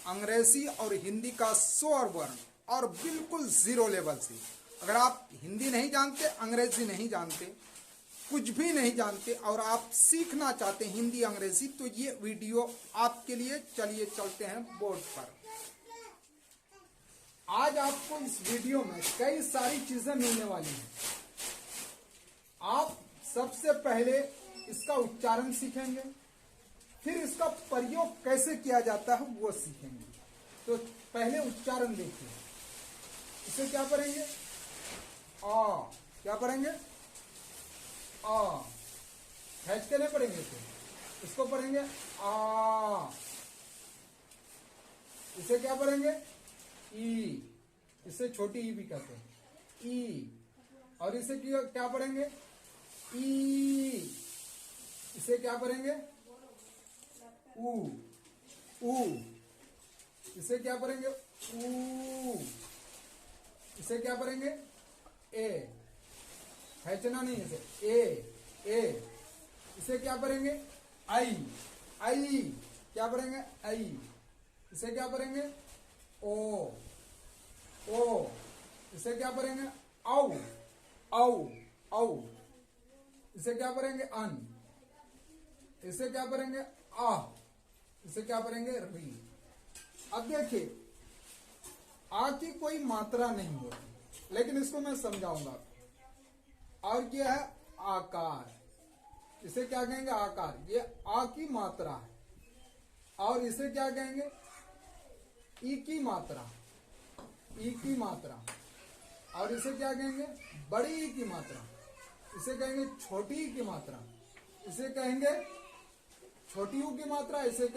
अंग्रेजी और हिंदी का स्वर वर्ण और बिल्कुल जीरो लेवल से। अगर आप हिंदी नहीं जानते, अंग्रेजी नहीं जानते, कुछ भी नहीं जानते और आप सीखना चाहते हैं हिंदी अंग्रेजी, तो ये वीडियो आपके लिए। चलिए चलते हैं बोर्ड पर। आज आपको इस वीडियो में कई सारी चीजें मिलने वाली हैं। आप सबसे पहले इसका उच्चारण सीखेंगे, फिर इसका प्रयोग कैसे किया जाता है वो सीखेंगे। तो पहले उच्चारण देखिए। इसे क्या पढ़ेंगे? आ। क्या पढ़ेंगे? आ। खींच के नहीं पढ़ेंगे इसे, इसको पढ़ेंगे आ। इसे क्या पढ़ेंगे? ई। इसे छोटी ई भी कहते हैं, ई। और इसे क्या पढ़ेंगे? ई। इसे क्या पढ़ेंगे? ऊ। ऊ। इसे क्या पढ़ेंगे? ऊ। इसे क्या पढ़ेंगे? ए। खींचना नहीं इसे, ए। ए। इसे क्या पढ़ेंगे? आई। आई। क्या पढ़ेंगे? आई। इसे क्या पढ़ेंगे? ओ। ओ। इसे क्या पढ़ेंगे? औ। औ। औ। इसे क्या पढ़ेंगे? अन। इसे क्या पढ़ेंगे? आ। इसे क्या पढ़ेंगे? री। अब देखिए, आ की कोई मात्रा नहीं होती, लेकिन इसको मैं समझाऊंगा। और ये है आकार। इसे क्या कहेंगे? आकार। ये आ की मात्रा है। और इसे क्या कहेंगे? ई की मात्रा। ई की मात्रा। और इसे क्या कहेंगे? बड़ी ई की मात्रा। इसे कहेंगे छोटी ई की मात्रा। इसे कहेंगे छोटी ऊ की मात्रा। इसे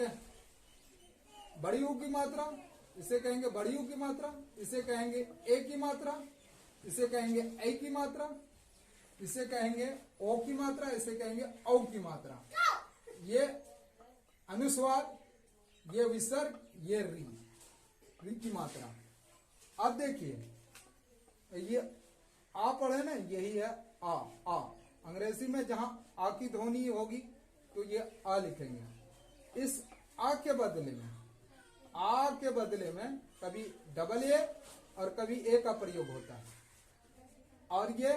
बड़ी ऊ की मात्रा। इसे कहेंगे बड़ी ऊ की मात्रा। इसे कहेंगे ए की मात्रा। इसे कहेंगे ऐ की मात्रा। इसे कहेंगे ओ की मात्रा। इसे कहेंगे औ की मात्रा। ये अनुस्वार, ये विसर्ग, ये री। री की मात्रा। अब देखिए, ये आ पढ़े ना, यही है आ। आ अंग्रेजी में जहां आ की ध्वनि होगी तो ये आ लिखेंगे। इस आ के बदले में कभी डबल ए और कभी ए का प्रयोग होता है। और ये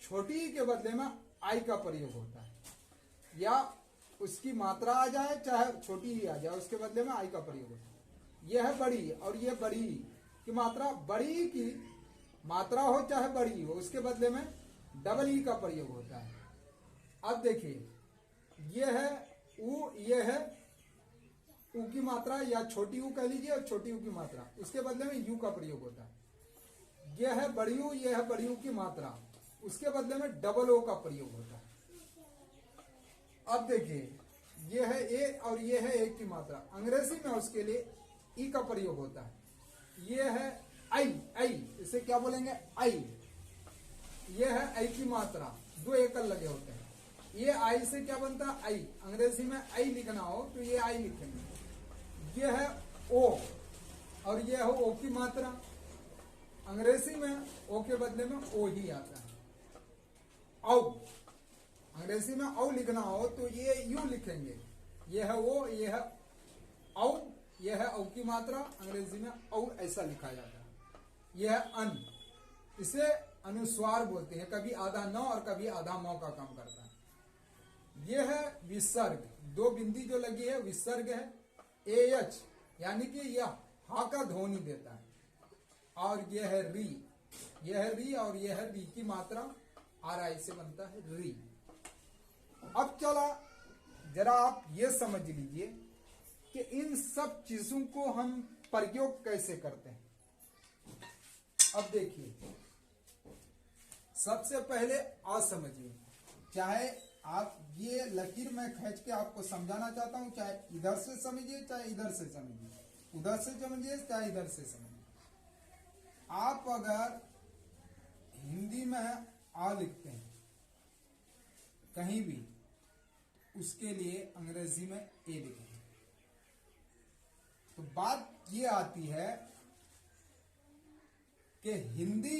छोटी के बदले में आई का प्रयोग होता है, या उसकी मात्रा आ जाए चाहे छोटी ही आ जाए, उसके बदले में आई का प्रयोग होता है। यह है बड़ी, और ये बड़ी की मात्रा, बड़ी की मात्रा हो चाहे बड़ी हो, उसके बदले में डबल ई का प्रयोग होता है। अब देखिए, ये है ऊ, ये है ऊ की मात्रा, या छोटी ऊ कह लीजिए, और छोटी ऊ की मात्रा, उसके बदले में यू का प्रयोग होता है। यह है बड़ी ऊ, यह है बड़ी ऊ की मात्रा, उसके बदले में डबल ओ का प्रयोग होता है। अब देखिए, यह है ए और यह है ए की मात्रा, अंग्रेजी में उसके लिए ई का प्रयोग होता है। यह है आई। आई, इसे क्या बोलेंगे? आई। यह है आई की मात्रा, दो एकल लगे होते हैं। ये आई से क्या बनता है? आई। अंग्रेजी में आई लिखना हो तो ये आई लिखेंगे। यह है ओ, और यह है ओ की मात्रा, अंग्रेजी में ओ के बदले में ओ ही आता है। औ, अंग्रेजी में औ लिखना हो तो ये यू लिखेंगे। यह है ओ, यह है औ, यह है औ की मात्रा, अंग्रेजी में औ ऐसा लिखा जाता है। यह है अन, इसे अनुस्वार बोलते हैं, कभी आधा न और कभी आधा मौ का काम करता है। यह है विसर्ग, दो बिंदी जो लगी है विसर्ग है, ए एच, यानी कि यह हा का ध्वनि देता है। और यह है री। यह है री, और यह है री की मात्रा, आर आई से बनता है री। अब चला, जरा आप ये समझ लीजिए कि इन सब चीजों को हम प्रयोग कैसे करते हैं। अब देखिए, सबसे पहले आ समझिए। चाहे आप ये लकीर मैं खींच के आपको समझाना चाहता हूं, चाहे इधर से समझिए चाहे इधर से समझिए, उधर से समझिए चाहे इधर से समझिए। आप अगर हिंदी में आ लिखते हैं कहीं भी, उसके लिए अंग्रेजी में ए लिखेंगे। तो बात ये आती है कि हिंदी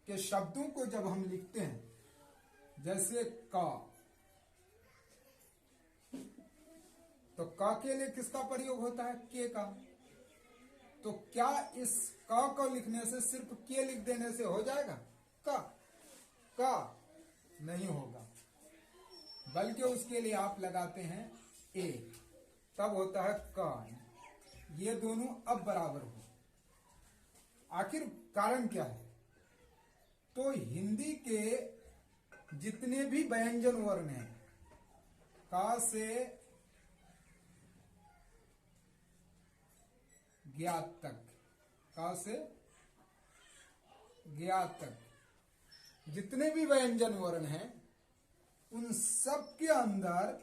के शब्दों को जब हम लिखते हैं, जैसे का, तो का के लिए किसका प्रयोग होता है? के का। तो क्या इस क को लिखने से सिर्फ के लिख देने से हो जाएगा? का नहीं होगा, बल्कि उसके लिए आप लगाते हैं ए, तब होता है का। ये दोनों अब बराबर हो। आखिर कारण क्या है? तो हिंदी के जितने भी व्यंजन वर्ण हैं, का से ज्ञात तक, का से ज्ञात तक जितने भी व्यंजन वर्ण हैं, उन सब के अंदर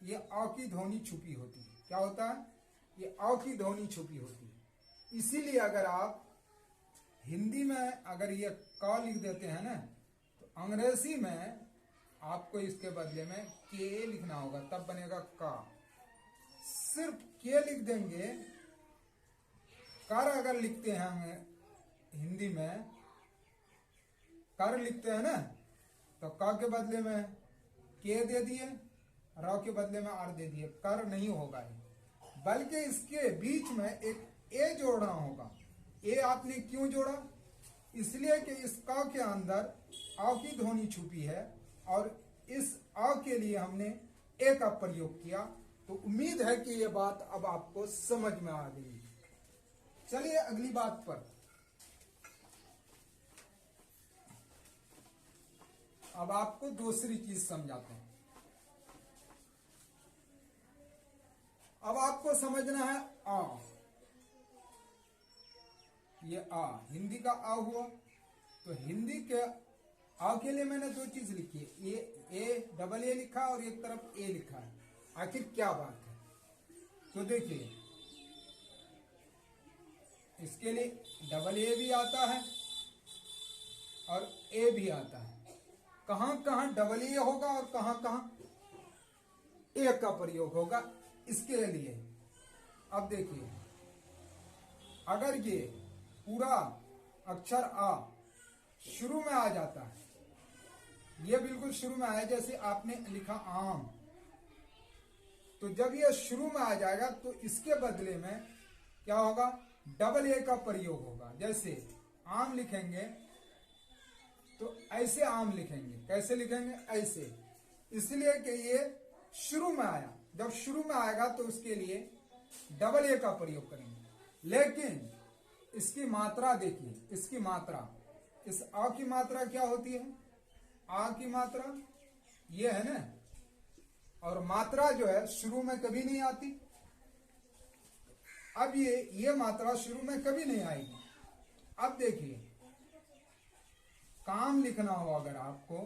ये अ की ध्वनि छुपी होती है। क्या होता है? ये अ की ध्वनि छुपी होती है। इसीलिए अगर आप हिंदी में अगर ये क लिख देते हैं ना, तो अंग्रेजी में आपको इसके बदले में के लिखना होगा, तब बनेगा का। सिर्फ के लिख देंगे, कर अगर लिखते हैं हम हिंदी में, कर लिखते हैं ना, तो क के बदले में के दे दिए, र के बदले में आर दे दिए, कर नहीं होगा ये, बल्कि इसके बीच में एक ए जोड़ना होगा। ए आपने क्यों जोड़ा? इसलिए कि इस क के अंदर आ की ध्वनि छुपी है और इस आ के लिए हमने ए का प्रयोग किया। तो उम्मीद है कि ये बात अब आपको समझ में आ गई। चलिए अगली बात पर। अब आपको दूसरी चीज समझाते हैं। अब आपको समझना है आ। ये आ हिंदी का आ हुआ, तो हिंदी के आ के लिए मैंने दो चीज लिखी है, ए डबल ए लिखा और एक तरफ ए लिखा है। आखिर क्या बात है? तो देखिए, इसके लिए डबल ए भी आता है और ए भी आता है। कहां कहां डबल ए होगा और कहां कहां ए का प्रयोग होगा, इसके लिए अब देखिए, अगर ये पूरा अक्षर आ शुरू में आ जाता है, ये बिल्कुल शुरू में आया, जैसे आपने लिखा आम, तो जब ये शुरू में आ जाएगा तो इसके बदले में क्या होगा? डबल ए का प्रयोग होगा। जैसे आम लिखेंगे तो ऐसे आम लिखेंगे। कैसे लिखेंगे? ऐसे, इसलिए कि ये शुरू में आया। जब शुरू में आएगा तो उसके लिए डबल ए का प्रयोग करेंगे। लेकिन इसकी मात्रा देखिए, इसकी मात्रा, इस आ की मात्रा क्या होती है? आ की मात्रा ये है ना, और मात्रा जो है शुरू में कभी नहीं आती। अब ये मात्रा शुरू में कभी नहीं आएगी। अब देखिए, काम लिखना हो अगर आपको,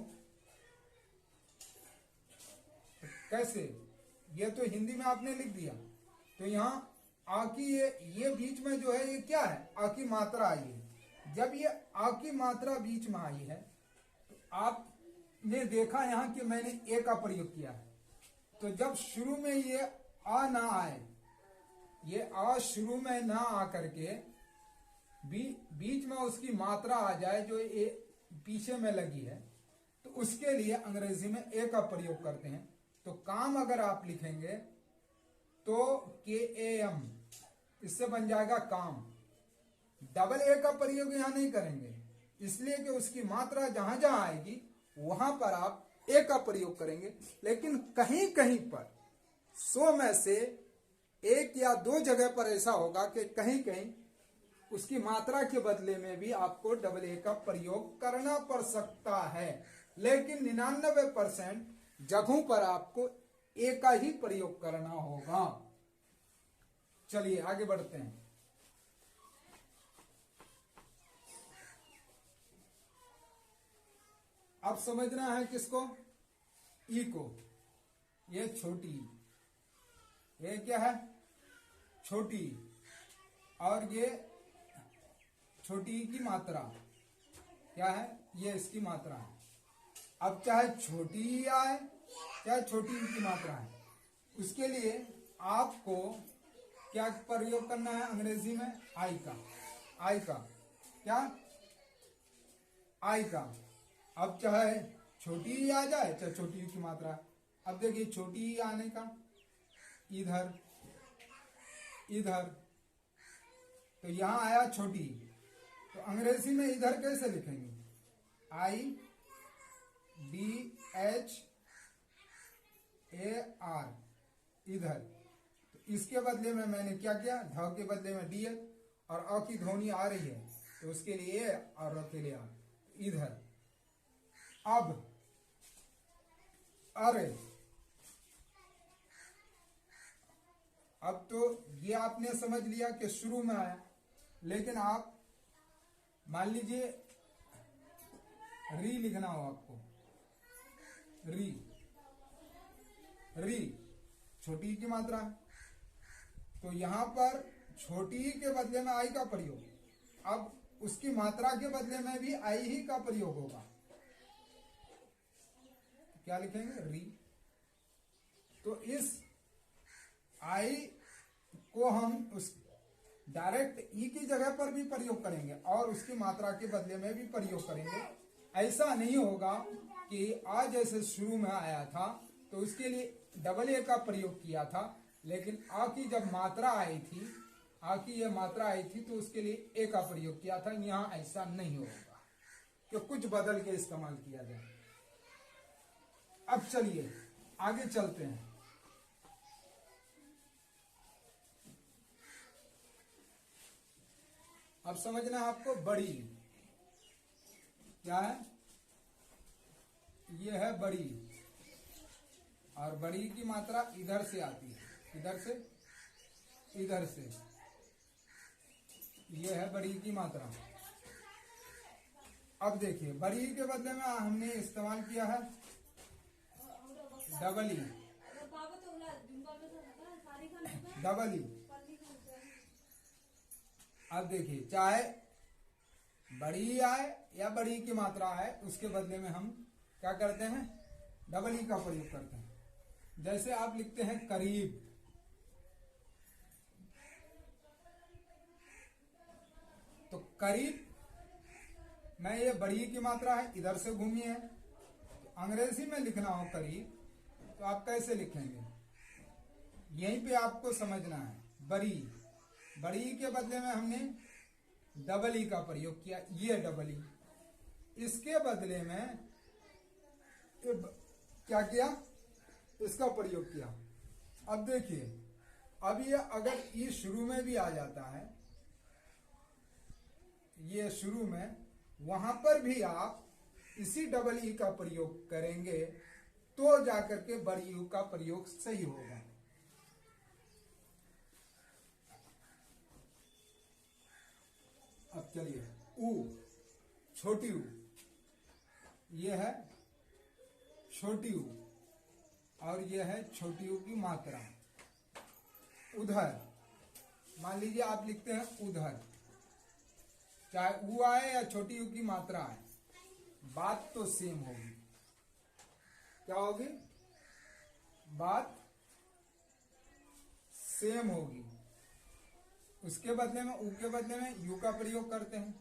तो कैसे? ये तो हिंदी में आपने लिख दिया, तो यहां आ की ये बीच में जो है, ये क्या है? आ की मात्रा आई है। जब ये आ की मात्रा बीच में आई है, तो आपने देखा यहां कि मैंने ए का प्रयोग किया है। तो जब शुरू में ये आ ना आए, ये आ शुरू में ना आकर के बीच में उसकी मात्रा आ जाए जो ए पीछे में लगी है, तो उसके लिए अंग्रेजी में ए का प्रयोग करते हैं। तो काम अगर आप लिखेंगे तो के ए एम, इससे बन जाएगा काम। डबल ए का प्रयोग यहां नहीं करेंगे, इसलिए कि उसकी मात्रा जहां जहां आएगी वहां पर आप ए का प्रयोग करेंगे। लेकिन कहीं कहीं पर 100 में से एक या दो जगह पर ऐसा होगा कि कहीं कहीं उसकी मात्रा के बदले में भी आपको डबल ए का प्रयोग करना पड़ सकता है। लेकिन 99% जगहों पर आपको ए का ही प्रयोग करना होगा। चलिए आगे बढ़ते हैं। अब समझना है किसको? ई को। ये छोटी, ये क्या है? छोटी, और ये छोटी की मात्रा क्या है? ये इसकी मात्रा है। अब चाहे छोटी ही आए चाहे छोटी की मात्रा है, उसके लिए आपको क्या प्रयोग करना है अंग्रेजी में? आई का। आई का क्या? आई का। अब चाहे छोटी ही आ जाए चाहे छोटी की मात्रा। अब देखिए, छोटी ही आने का, इधर इधर तो यहां आया छोटी, तो अंग्रेजी में इधर कैसे लिखेंगे? IDHAR, इधर। तो इसके बदले में मैंने क्या किया, ध के बदले में DH, और अ की ध्वनि आ रही है तो उसके लिए ए और र के लिए आ, इधर। अब अरे, अब तो ये आपने समझ लिया कि शुरू में आया, लेकिन आप मान लीजिए री लिखना हो आपको, री, री छोटी की मात्रा है, तो यहां पर छोटी के बदले में आई का प्रयोग, अब उसकी मात्रा के बदले में भी आई ही का प्रयोग होगा। क्या लिखेंगे? री। तो इस आई को हम उस डायरेक्ट ई की जगह पर भी प्रयोग करेंगे और उसकी मात्रा के बदले में भी प्रयोग करेंगे। ऐसा नहीं होगा कि आ जैसे शुरू में आया था तो उसके लिए डबल ए का प्रयोग किया था, लेकिन आ की जब मात्रा आई थी, आ की यह मात्रा आई थी तो उसके लिए ए का प्रयोग किया था। यहां ऐसा नहीं होगा कि कुछ बदल के इस्तेमाल किया जाए। अब चलिए आगे चलते हैं। अब समझना है आपको, बड़ी क्या है? ये है बड़ी, और बड़ी की मात्रा इधर से आती है, इधर से, इधर से। ये है बड़ी की मात्रा। अब देखिए, बड़ी के बदले में हमने इस्तेमाल किया है डबल ई, डबल ई। अब देखिए, चाहे बड़ी आए या बड़ी की मात्रा आए, उसके बदले में हम क्या करते हैं? डबल ई का प्रयोग करते हैं। जैसे आप लिखते हैं करीब, तो करीब में ये बड़ी की मात्रा है, इधर से घूमी है। तो अंग्रेजी में लिखना हो करीब तो आप कैसे लिखेंगे? यहीं पे आपको समझना है। बड़ी, बड़ी के बदले में हमने डबल ई का प्रयोग किया, ये डबल ई। इसके बदले में क्या किया? इसका प्रयोग किया। अब देखिए, अब ये अगर ई शुरू में भी आ जाता है, ये शुरू में, वहां पर भी आप इसी डबल ई का प्रयोग करेंगे तो जाकर के बड़ी यू का प्रयोग सही होगा। अब चलिए, ऊ, छोटी ऊ, ये है छोटी ऊ, और ये है छोटी ऊ की मात्रा। उधर, मान लीजिए आप लिखते हैं उधर, चाहे ऊ आए या छोटी ऊ की मात्रा आए, बात तो सेम होगी। क्या होगी? बात सेम होगी। उसके बदले में, ऊ के बदले में यू का प्रयोग करते हैं,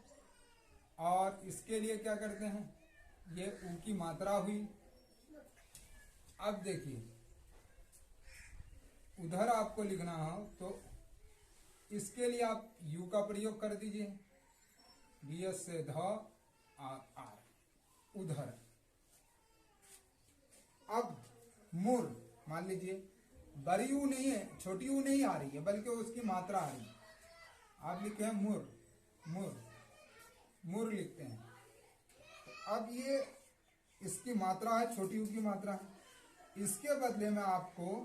और इसके लिए क्या करते हैं? ये ऊ की मात्रा हुई। अब देखिए, उधर आपको लिखना हो तो इसके लिए आप यू का प्रयोग कर दीजिए, बीएस से ध आर आर, उधर। अब मुर, मान लीजिए बड़ी यू नहीं है, छोटी यू नहीं आ रही है, बल्कि उसकी मात्रा आ रही है। आप लिखते हैं मुर, मुर, मुर लिखते हैं। तो अब ये इसकी मात्रा है, छोटी यू की मात्रा है। इसके बदले में आपको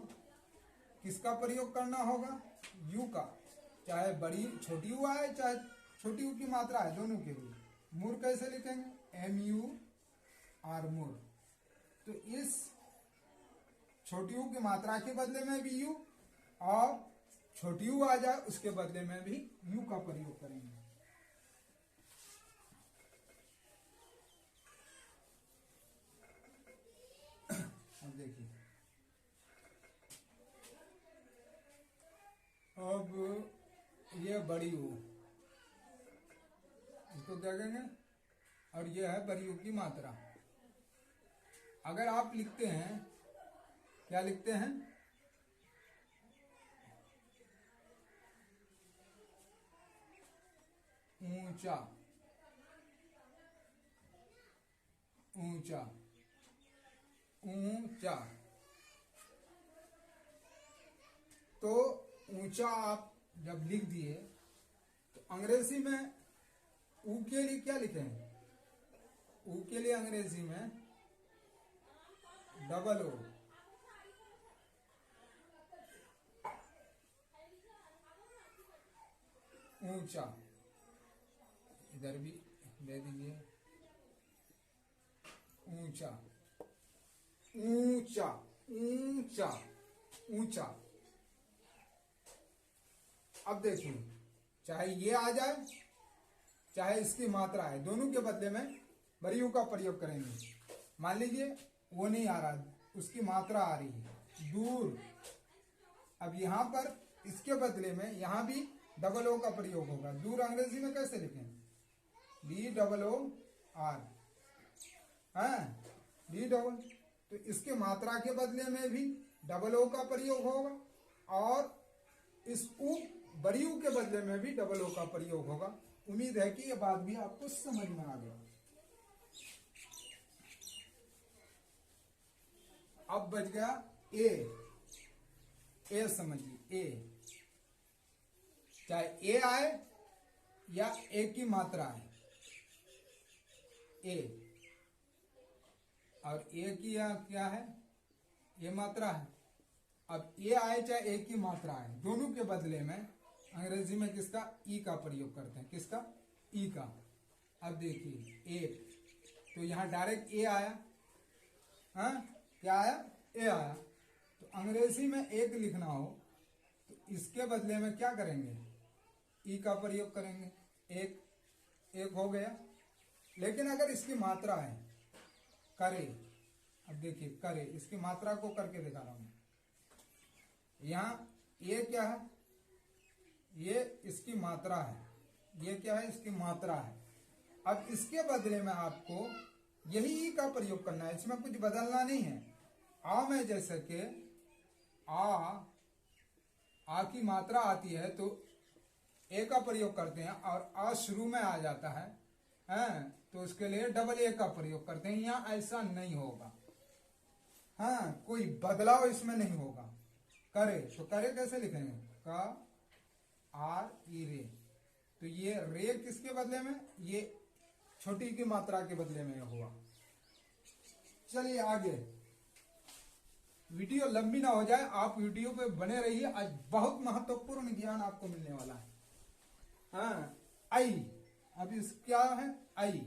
किसका प्रयोग करना होगा? यू का। चाहे बड़ी छोटी यू आए, चाहे छोटी यू की मात्रा है, दोनों के लिए। मुर कैसे लिखेंगे? MUR, मुर। तो इस छोटी यू की मात्रा के बदले में भी यू, और छोटी यू आ जाए उसके बदले में भी यू का प्रयोग करेंगे। अब देखिए, अब ये बड़ी यू, इसको क्या कहेंगे? और ये है बड़ी यू की मात्रा। अगर आप लिखते हैं, क्या लिखते हैं? ऊंचा, ऊंचा, ऊंचा। तो ऊंचा आप जब लिख दिए तो अंग्रेजी में ऊ के लिए क्या लिखेंगे? ऊ के लिए अंग्रेजी में डबल ओ, ऊंचा। इधर भी दे दीजिए, ऊंचा, ऊंचा, ऊंचा, ऊंचा। अब देखिए, चाहे ये आ जाए चाहे इसकी मात्रा है, दोनों के बदले में बड़ी ऊ का प्रयोग करेंगे। मान लीजिए वो नहीं आ रहा, उसकी मात्रा आ रही है, दूर। अब यहां पर इसके बदले में यहां भी डबल ओ का प्रयोग होगा। दूर अंग्रेजी में कैसे लिखें? D double O R, D double. तो इसके मात्रा के बदले में भी डबल ओ का प्रयोग होगा, और इस ऊ बड़ी ऊ के बदले में भी डबल ओ का प्रयोग होगा। उम्मीद है कि यह बात भी आपको समझ में आ गया। अब बच गया ए। ए समझिए, ए चाहे ए आए या ए की मात्रा है, ए। और ए की क्या है? ये मात्रा है। अब ए आए चाहे ए की मात्रा है, दोनों के बदले में अंग्रेजी में किसका? ई का प्रयोग करते हैं। किसका? ई का। अब देखिए ए, तो यहां डायरेक्ट ए आया, क्या आया? ए आया। तो अंग्रेजी में एक लिखना हो तो इसके बदले में क्या करेंगे? ई का प्रयोग करेंगे। एक, एक हो गया। लेकिन अगर इसकी मात्रा है करे, अब देखिए करे, इसकी मात्रा को करके दिखा रहा हूं। यहां ये क्या है? ये इसकी मात्रा है। ये क्या है? इसकी मात्रा है। अब इसके बदले में आपको यही ई का प्रयोग करना है, इसमें कुछ बदलना नहीं है। आ में जैसे कि आ की मात्रा आती है तो ए का प्रयोग करते हैं, और आ शुरू में आ जाता है, तो उसके लिए डबल ए का प्रयोग करते हैं। यहां ऐसा नहीं होगा, कोई बदलाव इसमें नहीं होगा। करे, तो करे कैसे लिखेंगे? का आर ई रे। तो ये रे किसके बदले में? ये छोटी की मात्रा के बदले में हुआ। चलिए आगे, वीडियो लंबी ना हो जाए, आप वीडियो पे बने रहिए। आज बहुत महत्वपूर्ण ज्ञान आपको मिलने वाला है। आई, अब इस क्या है? आई,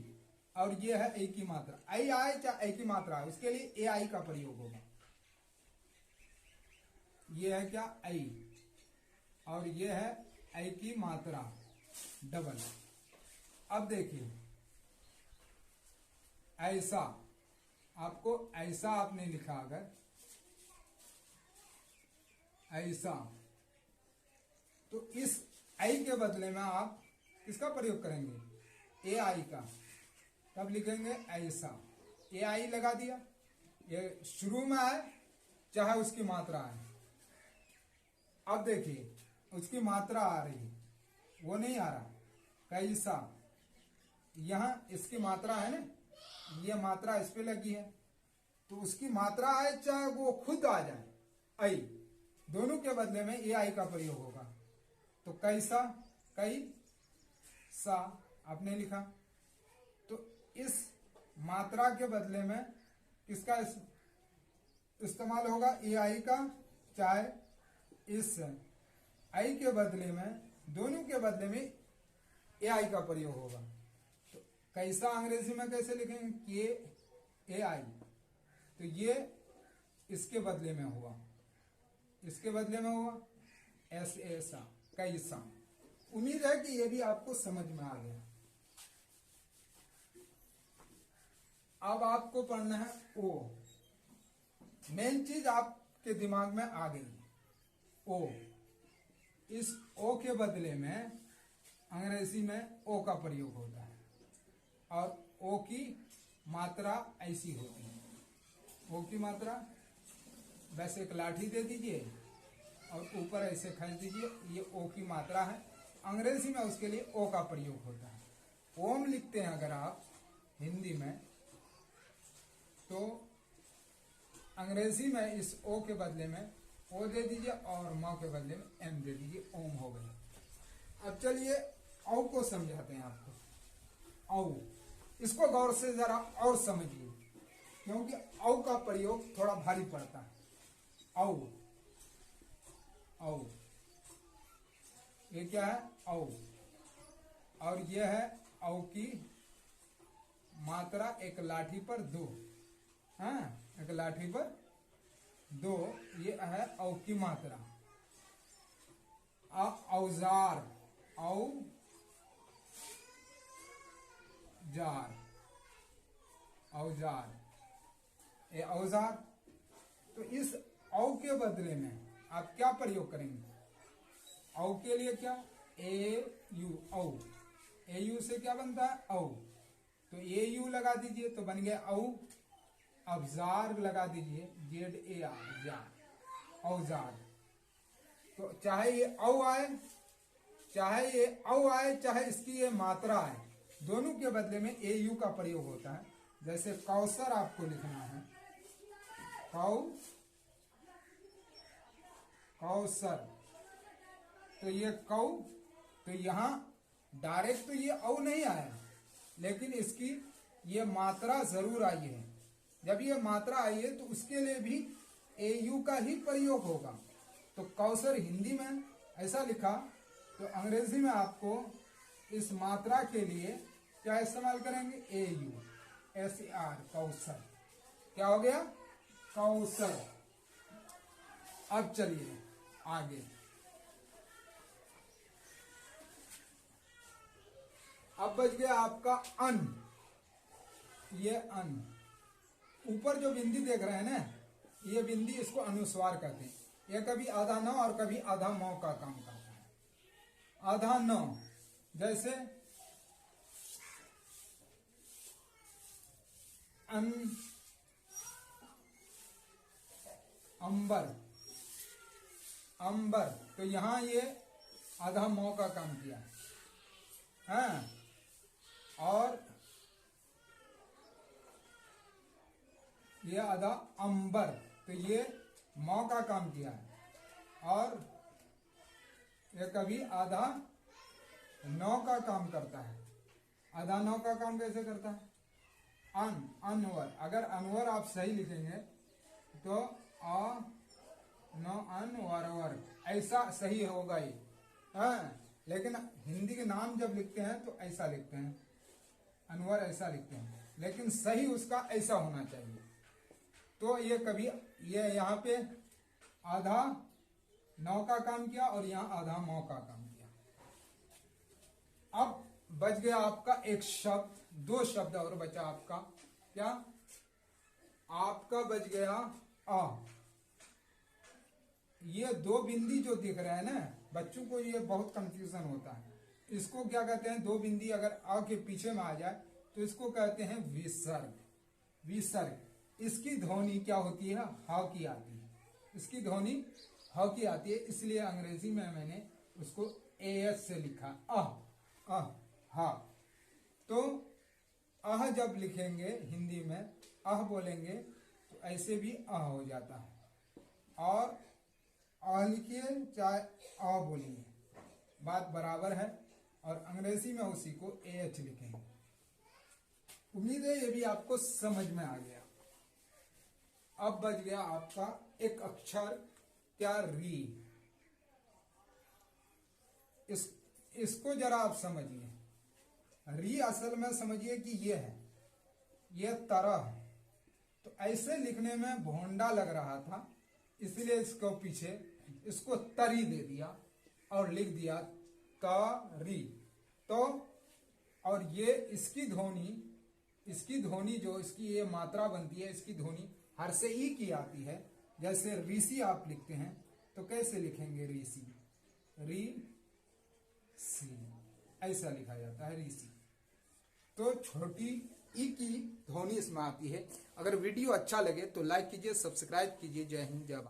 और ये है ए की मात्रा। आई आए चाहे ए की मात्रा है, उसके लिए ए आई का प्रयोग होगा। ये है क्या? आई, और ये है आई की मात्रा डबल। अब देखिए ऐसा, आपको ऐसा आपने लिखा, अगर ऐसा, तो इस आई के बदले में आप किसका प्रयोग करेंगे? ए आई का। तब लिखेंगे ऐसा। ए आई लगा दिया, ये शुरू में आए चाहे उसकी मात्रा है। अब देखिए उसकी मात्रा आ रही है, वो नहीं आ रहा। कैसा, यहां इसकी मात्रा है ना, ये मात्रा इस पे लगी है, तो उसकी मात्रा आए चाहे वो खुद आ जाए, आई, दोनों के बदले में ए आई का प्रयोग होगा। तो कैसा, कई सा आपने लिखा। तो इस मात्रा के बदले में किसका इस्तेमाल होगा? ए आई का। चाहे इस आई के बदले में, दोनों के बदले में ए आई का प्रयोग होगा। तो कैसा अंग्रेजी में कैसे लिखेंगे? ये ए आई, तो ये इसके बदले में हुआ, इसके बदले में हुआ ऐसा, कैसा। उम्मीद है कि ये भी आपको समझ में आ गया। अब आपको पढ़ना है ओ। मेन चीज आपके दिमाग में आ गई, ओ। इस ओ के बदले में अंग्रेजी में ओ का प्रयोग होता है, और ओ की मात्रा ऐसी होती है। ओ की मात्रा, वैसे एक लाठी दे दीजिए और ऊपर ऐसे खींच दीजिए, ये ओ की मात्रा है। अंग्रेजी में उसके लिए ओ का प्रयोग होता है। ओम लिखते हैं अगर आप हिंदी में, तो अंग्रेजी में इस ओ के बदले में ओ दे दीजिए और म के बदले में एम दे दीजिए, ओम हो गया। अब चलिए औ को समझाते हैं आपको। औ, इसको गौर से जरा और समझिए, क्योंकि औ का प्रयोग थोड़ा भारी पड़ता है। औ, औ, ये क्या है? औ। और ये है औ की मात्रा एक लाठी पर दो, हाँ, एक लाठी पर दो, ये है औ की मात्रा। औजार, औजार, औजार, ये औजार। तो इस औ के बदले में आप क्या प्रयोग करेंगे? औ के लिए क्या? ए यू, औ। ए यू से क्या बनता है? औ। तो ए यू लगा दीजिए तो बन गया औ। अब जार लगा दीजिए, जेड ए आर, जार, औजार। तो चाहे ये औ आए, चाहे ये औ आए, चाहे इसकी ये मात्रा आए, दोनों के बदले में ए यू का प्रयोग होता है। जैसे कौसर आपको लिखना है, कौसर, तो ये कौ, तो यहां डायरेक्ट तो ये औ नहीं आया, लेकिन इसकी ये मात्रा जरूर आई है। जब ये मात्रा आई है तो उसके लिए भी ए यू का ही प्रयोग होगा। तो कौसर हिंदी में ऐसा लिखा, तो अंग्रेजी में आपको इस मात्रा के लिए क्या इस्तेमाल करेंगे? A U, S A R, Kausar. क्या हो गया? कौसर। अब चलिए आगे। अब बच गया आपका अन। ये अन, ऊपर जो बिंदी देख रहे हैं ना, ये बिंदी, इसको अनुस्वार कहते हैं। ये कभी आधा न और कभी आधा मौ का काम करता है। आधा न, जैसे अन, अंबर, अंबर, तो यहां ये आधा मौ का काम किया है, हाँ? और ये आधा अंबर, तो ये मौ का काम किया है। और ये कभी आधा नौ का काम करता है। आधा नौ का काम कैसे करता है? अन, अनवर। अगर अनवर आप सही लिखेंगे तो अ नो अन वर, ऐसा सही होगा ये, हाँ? लेकिन हिंदी के नाम जब लिखते हैं तो ऐसा लिखते हैं, अनवर ऐसा लिखते हैं, लेकिन सही उसका ऐसा होना चाहिए। तो ये कभी ये यहाँ पे आधा नौ का काम किया और यहाँ आधा मौ का काम किया। अब बच गया आपका एक शब्द, दो शब्द और बचा आपका। क्या? आपका बच गया आ। ये दो बिंदी जो दिख रहे हैं ना, बच्चों को ये बहुत कंफ्यूजन होता है। इसको क्या कहते हैं? दो बिंदी अगर आ के पीछे में आ जाए तो इसको कहते हैं विसर्ग। विसर्ग, इसकी ध्वनि क्या होती है? हा की आती है। इसकी ध्वनि हा की आती है, इसलिए अंग्रेजी में मैंने उसको एस से लिखा, अह, हा। तो अह जब लिखेंगे हिंदी में, अह बोलेंगे तो ऐसे भी अह हो जाता है। और अह लिखिए चाहे अ बोलिए, बात बराबर है। और अंग्रेजी में उसी को एच लिखेंगे। उम्मीद है ये भी आपको समझ में आ गया। अब बच गया आपका एक अक्षर, क्या? री। इसको जरा आप समझिए। री असल में समझिए कि ये है, ये तरह है। तो ऐसे लिखने में भोंडा लग रहा था, इसलिए इसको पीछे इसको तरी दे दिया और लिख दिया तरी। तो और ये इसकी ध्वनि जो इसकी ये मात्रा बनती है, इसकी ध्वनि हर से ई की आती है। जैसे ऋषि आप लिखते हैं तो कैसे लिखेंगे? ऋषि, री सी, ऐसा लिखा जाता है ऋषि। तो छोटी ई की ध्वनि इसमें आती है। अगर वीडियो अच्छा लगे तो लाइक कीजिए, सब्सक्राइब कीजिए। जय हिंद, जय भारत।